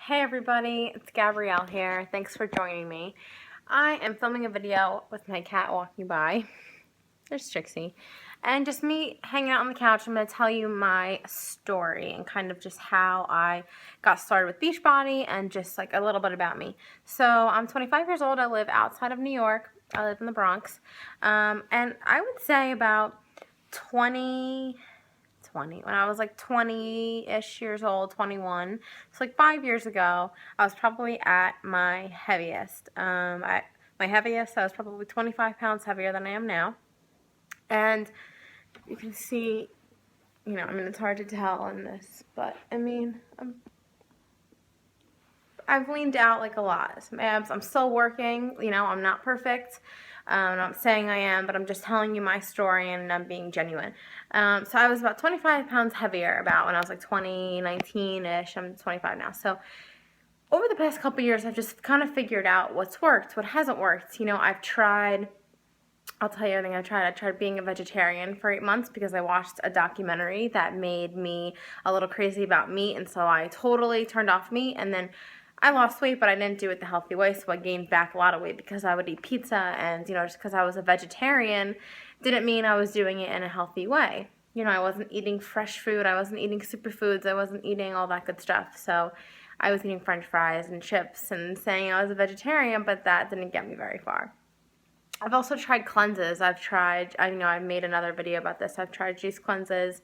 Hey everybody, it's Gabrielle here. Thanks for joining me. I am filming a video with my cat walking by. There's Trixie. And just me hanging out on the couch. I'm going to tell you my story and kind of just how I got started with Beachbody and just like a little bit about me. So I'm 25 years old. I live outside of New York. I live in the Bronx. And I would say about 20, when I was like 20-ish years old, 21. So like 5 years ago, I was probably at my heaviest. I was probably 25 pounds heavier than I am now. And you can see, it's hard to tell in this, but I've leaned out like a lot. Some abs. I'm still working. I'm not perfect. I'm not saying I am, but I'm just telling you my story and I'm being genuine. So I was about 25 pounds heavier about when I was like 2019-ish. I'm 25 now. So over the past couple years, I've just kind of figured out what's worked, what hasn't worked. I've tried. I'll tell you everything I tried. I tried being a vegetarian for 8 months because I watched a documentary that made me a little crazy about meat, and so I totally turned off meat, and then I lost weight, but I didn't do it the healthy way, so I gained back a lot of weight because I would eat pizza, and, just because I was a vegetarian didn't mean I was doing it in a healthy way. I wasn't eating fresh food, I wasn't eating superfoods, I wasn't eating all that good stuff, so I was eating french fries and chips and saying I was a vegetarian, but that didn't get me very far. I've also tried cleanses. I made another video about this. I've tried juice cleanses.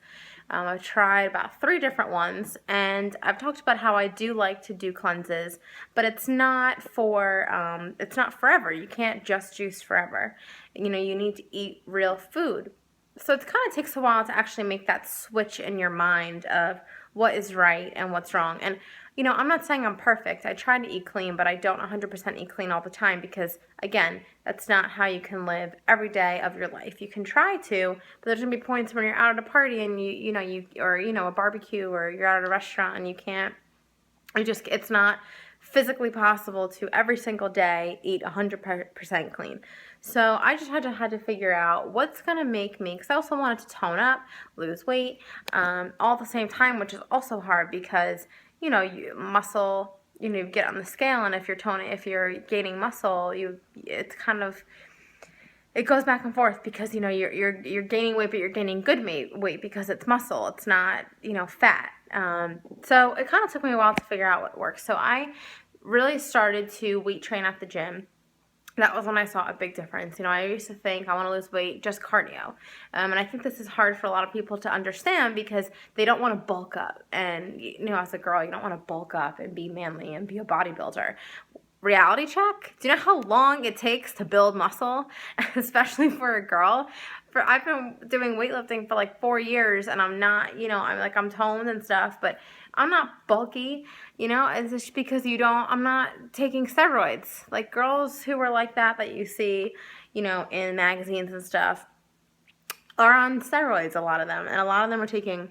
I've tried about 3 different ones, and I've talked about how I do like to do cleanses, but it's not forever. You can't just juice forever. You need to eat real food. So it kind of takes a while to actually make that switch in your mind of what is right and what's wrong. And, I'm not saying I'm perfect. I try to eat clean, but I don't 100% eat clean all the time because, again, that's not how you can live every day of your life. You can try to, but there's going to be points when you're out at a party and a barbecue or you're out at a restaurant and it's not physically possible to every single day eat 100% clean. So I just had to figure out what's going to make me, because I also wanted to tone up, lose weight, all at the same time, which is also hard because, you get on the scale, and if you're gaining muscle, it goes back and forth because you're gaining weight, but you're gaining good weight because it's muscle. It's not fat. So it kind of took me a while to figure out what works. So I really started to weight train at the gym. That was when I saw a big difference. I used to think I want to lose weight, just cardio. And I think this is hard for a lot of people to understand because they don't want to bulk up. And, as a girl, you don't want to bulk up and be manly and be a bodybuilder. Reality check. Do you know how long it takes to build muscle, especially for a girl? I've been doing weightlifting for like 4 years, and I'm not, I'm toned and stuff, but I'm not bulky, it's just because I'm not taking steroids. Like girls who are like that you see, in magazines and stuff are on steroids, a lot of them, and a lot of them are taking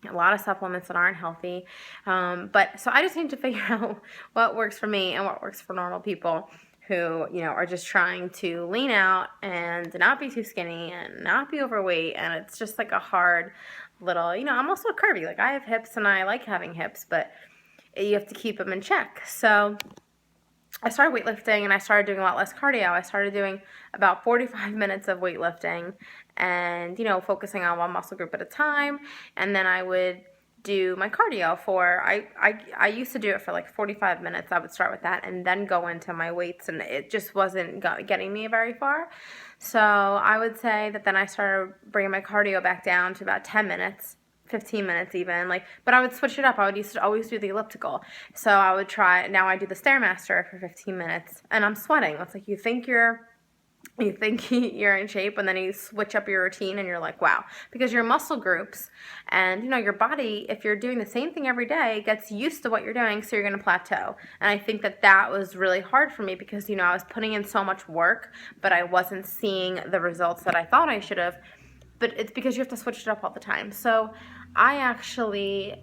a lot of supplements that aren't healthy. So I just need to figure out what works for me and what works for normal people who, are just trying to lean out and not be too skinny and not be overweight. And it's just like a hard little, I'm also curvy. Like I have hips and I like having hips, but you have to keep them in check. So I started weightlifting and I started doing a lot less cardio. I started doing about 45 minutes of weightlifting and, focusing on one muscle group at a time. And then I would do my cardio I used to do it for like 45 minutes. I would start with that and then go into my weights, and it just wasn't getting me very far. So I would say that then I started bringing my cardio back down to about 10 minutes. 15 minutes even, but I would switch it up. I used to always do the elliptical. So I would try, now I do the Stairmaster for 15 minutes and I'm sweating. It's like you think you're in shape, and then you switch up your routine and you're like, wow, because your muscle groups and your body, if you're doing the same thing every day, gets used to what you're doing, so you're going to plateau. And I think that was really hard for me because I was putting in so much work, but I wasn't seeing the results that I thought I should have. But it's because you have to switch it up all the time. So I actually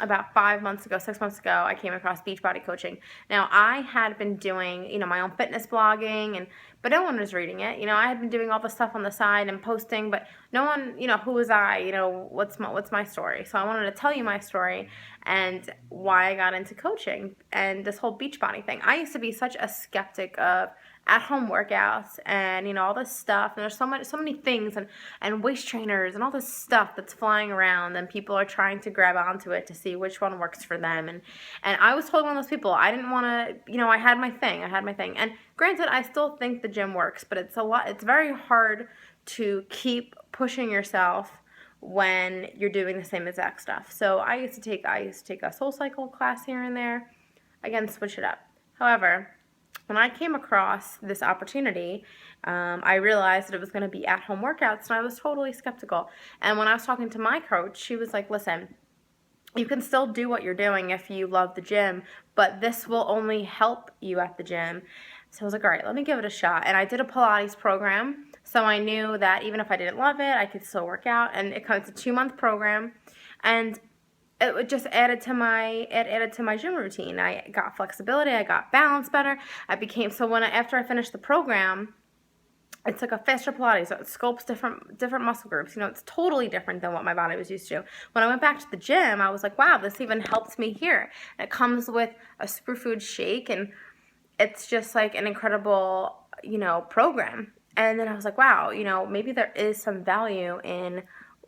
about 5 months ago, 6 months ago, I came across Beachbody coaching. Now, I had been doing, my own fitness blogging, but no one was reading it. I had been doing all the stuff on the side and posting, but no one, who was I? What's my story? So I wanted to tell you my story and why I got into coaching and this whole Beachbody thing. I used to be such a skeptic of at-home workouts and all this stuff, and there's so many things and waist trainers and all this stuff that's flying around, and people are trying to grab onto it to see which one works for them, and I was totally one of those people. I didn't want to, I had my thing, and granted, I still think the gym works, but it's very hard to keep pushing yourself when you're doing the same exact stuff. So I used to take a SoulCycle class here and there, again, switch it up. However, when I came across this opportunity, I realized that it was going to be at-home workouts, and I was totally skeptical. And when I was talking to my coach, she was like, listen, you can still do what you're doing if you love the gym, but this will only help you at the gym. So I was like, all right, let me give it a shot. And I did a Pilates program, so I knew that even if I didn't love it, I could still work out. And it's a 2-month program, and it just added to my gym routine. I got flexibility, I got balance better. After I finished the program, it's like a faster Pilates, so it sculpts different muscle groups. It's totally different than what my body was used to. When I went back to the gym, I was like, wow, this even helps me here. And it comes with a superfood shake, and it's just like an incredible, program. And then I was like, wow, maybe there is some value in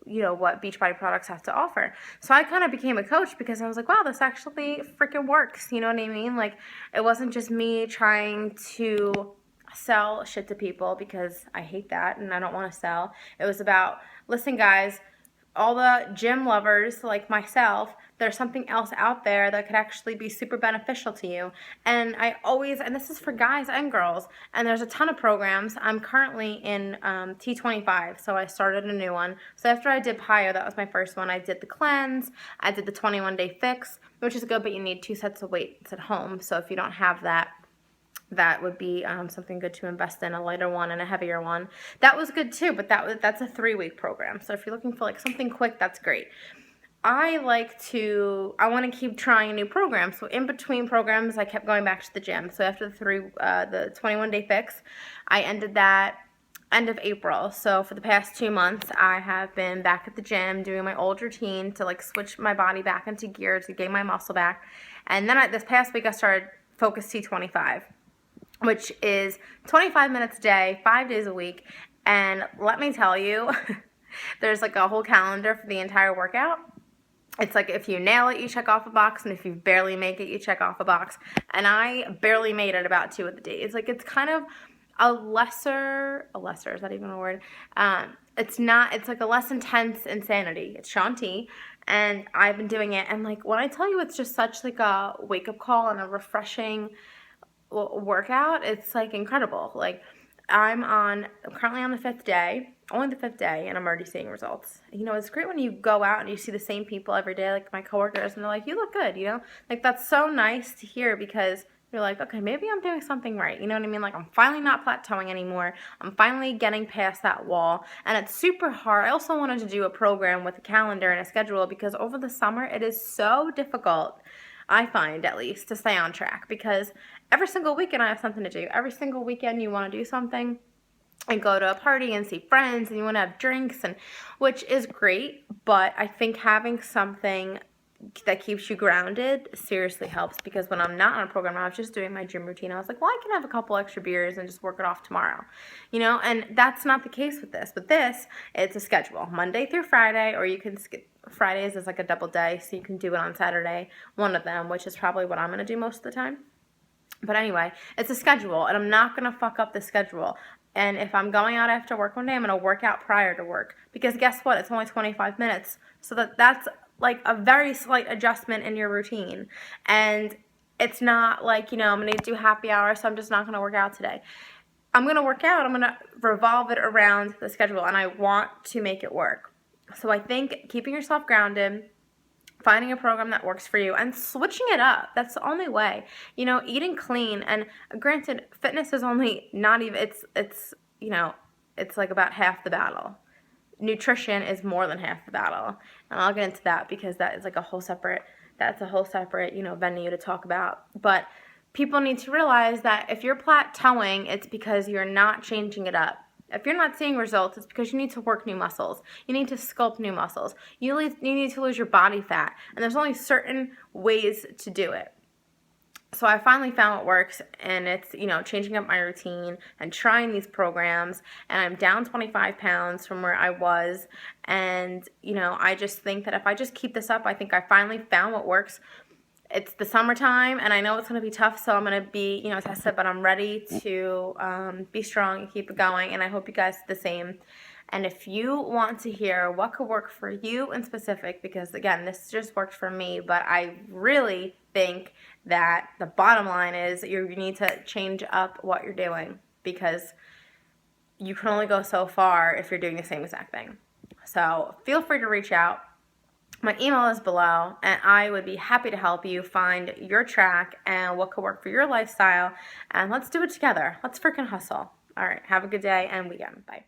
what Beachbody products have to offer. So I kind of became a coach because I was like, wow, this actually freaking works. You know what I mean? Like, it wasn't just me trying to sell shit to people, because I hate that and I don't want to sell. It was about, listen, guys, all the gym lovers like myself, there's something else out there that could actually be super beneficial to you. And this is for guys and girls, and there's a ton of programs. I'm currently in T25, so I started a new one. So after I did PiYo, that was my first one, I did the cleanse, I did the 21-day fix, which is good, but you need 2 sets of weights at home. So if you don't have that, that would be something good to invest in, a lighter one and a heavier one. That was good too, but that's a 3-week program. So if you're looking for like something quick, that's great. I want to keep trying new programs. So in between programs, I kept going back to the gym. So after the 21-day fix, I ended that end of April. So for the past 2 months, I have been back at the gym doing my old routine to like switch my body back into gear to gain my muscle back. And then this past week, I started Focus T25, which is 25 minutes a day, 5 days a week. And let me tell you, there's like a whole calendar for the entire workout. It's like if you nail it, you check off a box, and if you barely make it, you check off a box. And I barely made it about 2 of the days. Like, it's kind of a lesser, is that even a word? It's like a less intense insanity. It's Shanti, and I've been doing it. And like, when I tell you, it's just such like a wake-up call and a refreshing workout, it's like incredible. Like, I'm currently on the 5th day, only the 5th day, and I'm already seeing results. It's great when you go out and you see the same people every day, like my coworkers, and they're like, you look good, like, that's so nice to hear, because you're like, okay, maybe I'm doing something right. You know what I mean? Like, I'm finally not plateauing anymore. I'm finally getting past that wall, and it's super hard. I also wanted to do a program with a calendar and a schedule, because over the summer, it is so difficult, I find, at least, to stay on track, because every single weekend I have something to do. Every single weekend you want to do something and go to a party and see friends, and you want to have drinks, which is great, but I think having something that keeps you grounded seriously helps, because when I'm not on a program, I was just doing my gym routine. I was like, well, I can have a couple extra beers and just work it off tomorrow, and that's not the case with this. With this, it's a schedule, Monday through Friday, or you can skip. Fridays is like a double day, so you can do it on Saturday, one of them, which is probably what I'm going to do most of the time. But anyway, it's a schedule, and I'm not going to fuck up the schedule. And if I'm going out after work one day, I'm going to work out prior to work, because guess what? It's only 25 minutes. So that's like a very slight adjustment in your routine. And it's not like, I'm going to do happy hour, so I'm just not going to work out today. I'm going to work out. I'm going to revolve it around the schedule, and I want to make it work. So I think keeping yourself grounded, finding a program that works for you, and switching it up. That's the only way. Eating clean, and granted, fitness is only not even, it's like about half the battle. nutrition is more than half the battle. And I'll get into that because that is like a whole separate, venue to talk about. But people need to realize that if you're plateauing, it's because you're not changing it up. If you're not seeing results, it's because you need to work new muscles. You need to sculpt new muscles. You need to lose your body fat. And there's only certain ways to do it. So I finally found what works, and it's, changing up my routine and trying these programs, and I'm down 25 pounds from where I was, and, I just think that if I just keep this up, I think I finally found what works. It's the summertime, and I know it's going to be tough, so I'm going to be, tested, but I'm ready to be strong and keep it going, and I hope you guys do the same. And if you want to hear what could work for you in specific, because again, this just worked for me, but I really think that the bottom line is you need to change up what you're doing, because you can only go so far if you're doing the same exact thing. So feel free to reach out. My email is below, and I would be happy to help you find your track and what could work for your lifestyle. And let's do it together. Let's freaking hustle. All right. Have a good day and weekend. Bye.